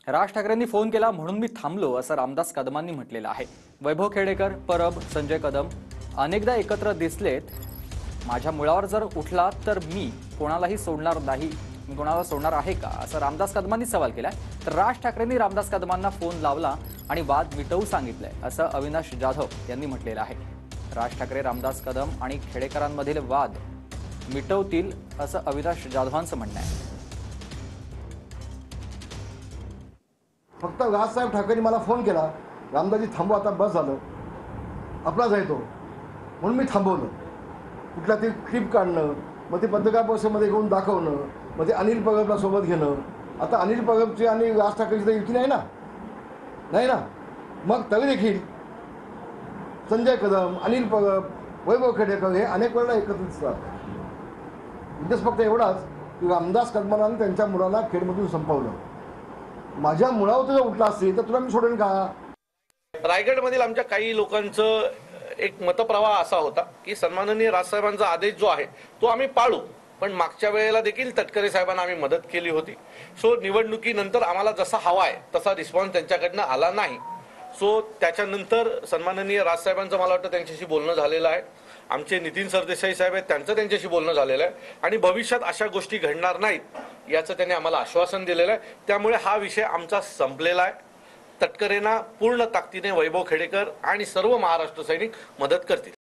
राज ठाकरेंनी फोन केला म्हणून मी थांबलो असं रामदास कदमांनी म्हटलेलं आहे। वैभव खेडेकर, परब, संजय कदम अनेकदा एकत्र दिसलेत। माझ्या मुळावर जर उठला तर मी कोणालाही सोडणार नाही, मी कोणाला सोडणार आहे का असं रामदास कदमांनी सवाल केलाय। तर राज ठाकरेंनी रामदास कदमांना फोन लावला आणि वाद मिटवू सांगितलंय असं अविनाश जाधव यांनी म्हटलेलं आहे। राज ठाकरे रामदास कदम आणि खेडेकरांमधील वाद मिटवतील असं अविनाश जाधवांचं म्हणणं आहे। फक्त राजसाहेब ठाकरेंनी मला फोन केला, रामदासजी थांबवा आता बस झालं, आपलाच आहे तो, म्हणून मी थांबवलं। कुठला ते क्लिप काढणं, मग ते पत्रकार परिषदेमध्ये घेऊन दाखवणं, मग ते अनिल परबला सोबत घेणं। आता अनिल परबची आणि राज ठाकरेची तर युती नाही ना, मग तरी देखील संजय कदम, अनिल परब, वैभव खेडेकर हे अनेक वेळेला एकत्रित दिसतात। उद्देश फक्त एवढाच की रामदास कदमांनी त्यांच्या मुलाला खेडमधून संपवलं। माझ्या मुळावर जर उठला असेल तर तुला मी सोडेन का? रायगडमधील आमच्या काही लोकांचं एक मतप्रवाह असा होता की सन्माननीय राजसाहेबांचा आदेश जो आहे तो आम्ही पाळू, पण मागच्या वेळेला देखील तटकरे साहेबांना आम्ही मदत केली होती। सो निवडणुकीनंतर आम्हाला जसा हवा आहे तसा रिस्पॉन्स त्यांच्याकडनं आला नाही। सो त्याच्यानंतर सन्माननीय राजसाहेबांचं मला वाटतं त्यांच्याशी बोलणं झालेलं आहे। आमचे नितीन सरदेसाई साहेब आहेत, त्यांचं त्यांच्याशी बोलणं झालेलं आहे आणि भविष्यात अशा गोष्टी घडणार नाहीत याचं त्यांनी आम्हाला आश्वासन दिलेलं आहे। त्यामुळे हा विषय आमचा संपलेला आहे। तटकरेंना पूर्ण ताकदीने वैभव खेडेकर आणि सर्व महाराष्ट्र सैनिक मदत करतील।